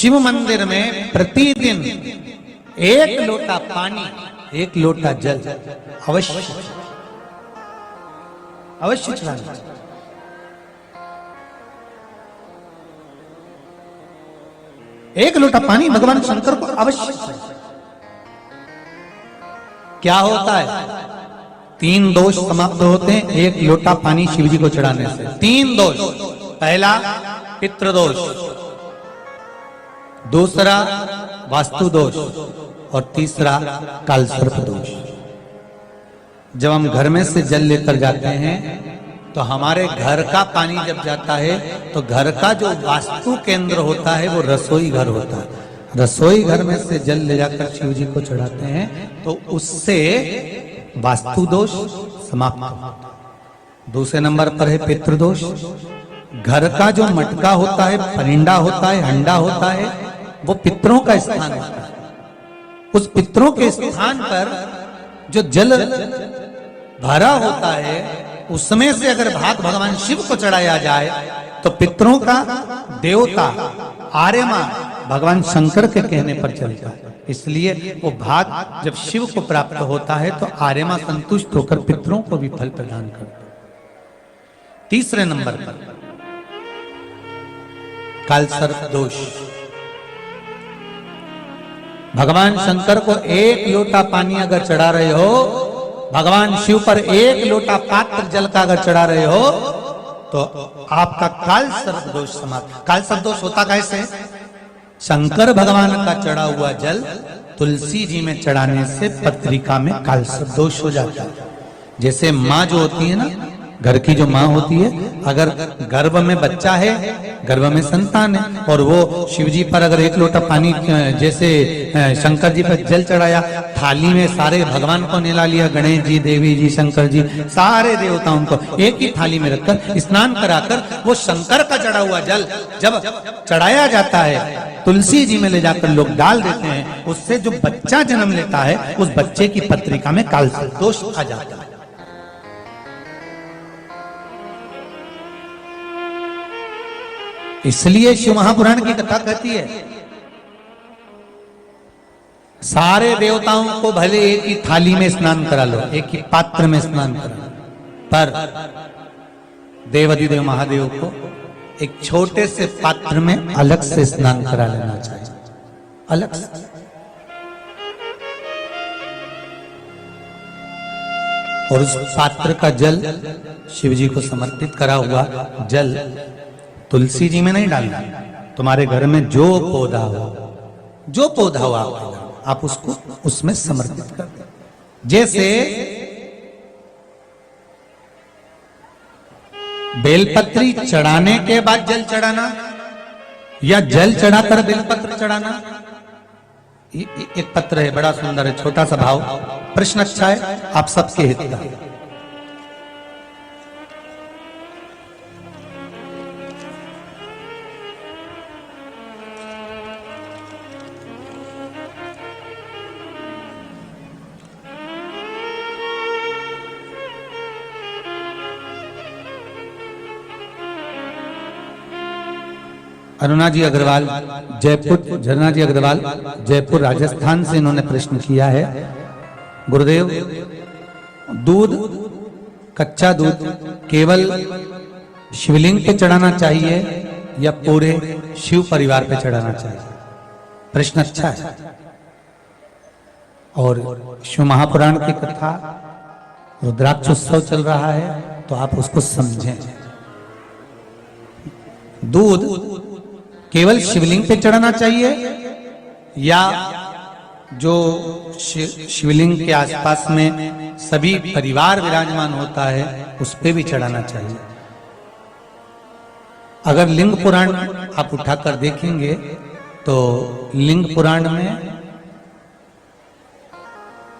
शिव मंदिर में प्रतिदिन 1 लोटा पानी, 1 लोटा जल अवश्य अवश्य चढ़ाना। 1 लोटा पानी भगवान शंकर को अवश्य चाहिए। क्या होता है? 3 दोष समाप्त होते हैं 1 लोटा पानी शिव जी को चढ़ाने से। 3 दोष। पहला पितृदोष, दूसरा वास्तु दोष और तीसरा कालसर्प दोष। जब हम घर में से जल लेकर जाते हैं तो हमारे घर का पानी जब जाता है तो घर का जो वास्तु केंद्र होता है वो रसोई घर होता है। रसोई घर में से जल ले जाकर शिव जी को चढ़ाते हैं तो उससे वास्तु दोष समाप्त होता है। दूसरे नंबर पर है पितृदोष। घर का जो मटका होता है, परिंडा होता है, हंडा होता है, वो पितरों का स्थान होता है। उस पितरों के स्थान पर जो जल भरा होता है उसमें से अगर भाग भगवान शिव को चढ़ाया जाए तो पितरों का देवता आर्यमा भगवान शंकर के कहने पर चलता है। इसलिए वो भाग जब शिव को प्राप्त होता है तो आर्यमा संतुष्ट होकर पितरों को भी फल प्रदान करता है। तीसरे नंबर पर कालसर्प दोष। भगवान शंकर को 1 लोटा पानी अगर चढ़ा रहे हो, भगवान शिव पर 1 लोटा पात्र जल का अगर चढ़ा रहे हो तो आपका कालसर्प दोष समाप्त। कालसर्प दोष होता कैसे? शंकर भगवान का चढ़ा हुआ जल तुलसी जी में चढ़ाने से पत्रिका में कालसर्प दोष हो जाता है। जैसे माँ जो होती है ना, घर की जो माँ होती है, अगर गर्भ में बच्चा है, गर्भ में संतान है, और वो शिव जी पर अगर 1 लोटा पानी जैसे शंकर जी पर जल चढ़ाया, थाली में सारे भगवान को निला लिया, गणेश जी, देवी जी, शंकर जी, सारे देवताओं को एक ही थाली में रखकर स्नान कराकर वो शंकर का चढ़ा हुआ जल जब चढ़ाया जाता है तुलसी जी में ले जाकर लोग डाल देते हैं, उससे जो बच्चा जन्म लेता है उस बच्चे की पत्रिका में कालसर्प दोष आ जाता है। इसलिए शिव महापुराण की कथा कहती है सारे देवताओं को भले एक ही थाली में स्नान करा लो, एक ही पात्र में स्नान करा लो, पर देवाधिदेव महादेव को एक छोटे से पात्र में अलग से स्नान करा लेना चाहिए, अलग से। और उस पात्र का जल शिव जी को समर्पित करा हुआ जल तुलसी जी में नहीं डालना। तुम्हारे घर में जो पौधा हो आप उसको उसमें समर्पित कर दो। जैसे बेलपत्री चढ़ाने के बाद जल चढ़ाना या जल चढ़ाकर बेलपत्र चढ़ाना। एक पत्र है, बड़ा सुंदर है, छोटा सा भाव, प्रश्न अच्छा है, आप सबके हित का। अरुणा जी अग्रवाल जयपुर, झरना जी अग्रवाल जयपुर राजस्थान से इन्होंने प्रश्न किया है। गुरुदेव, दूध, कच्चा दूध केवल शिवलिंग पे चढ़ाना चाहिए या पूरे शिव परिवार पे चढ़ाना चाहिए? प्रश्न अच्छा है। और शिव महापुराण की कथा रुद्राक्ष उत्सव चल रहा है तो आप उसको समझें। दूध केवल शिवलिंग पे चढ़ाना चाहिए या जो शिवलिंग के आसपास में सभी परिवार विराजमान होता है उस पे भी चढ़ाना चाहिए? अगर लिंग पुराण आप उठाकर देखेंगे तो लिंग पुराण में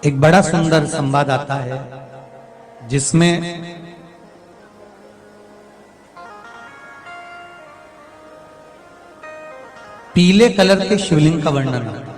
एक बड़ा सुंदर संवाद आता है जिसमें पीले कलर के शिवलिंग का वर्णन आता है।